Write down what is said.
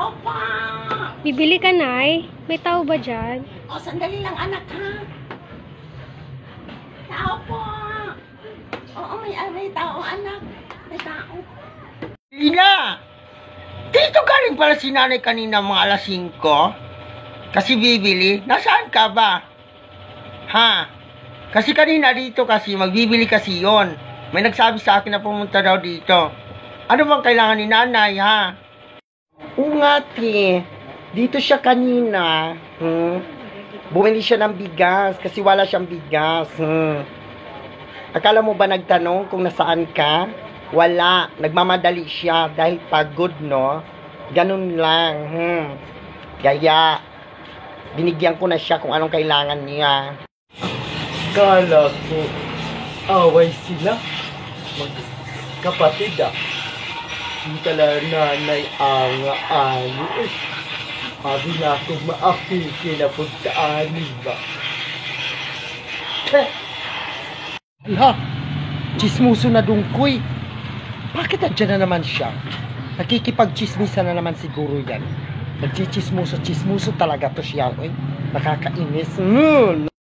Tao pa! Bibili ka, Nay? May tao ba dyan? O, sandali lang, anak, ha? Tao po! Oo, may tao, anak. May tao. Ina! Dito galing pala si nanay kanina mga alas 5. Kasi bibili. Nasaan ka ba? Ha? Kasi kanina dito kasi magbibili kasi yon. May nagsabi sa akin na pumunta daw dito. Ano bang kailangan ni nanay, ha? Oo nga, te. Dito siya kanina. Bumili siya ng bigas kasi wala siyang bigas. Akala mo ba nagtanong kung nasaan ka? Wala. Nagmamadali siya dahil pagod, no? Ganun lang. Kaya, binigyan ko na siya kung anong kailangan niya. Kala ko, away sila. Magkapatid ah. Hindi tala nanay ang ano eh. Sabi na akong maapiki na pagkaanin ba. Hala, chismuso na dungkoy. Bakit nandiyan na naman siya? Nakikipag-chismisa na naman siguro yan. Nagchichismuso talaga to siya. Nakakainis.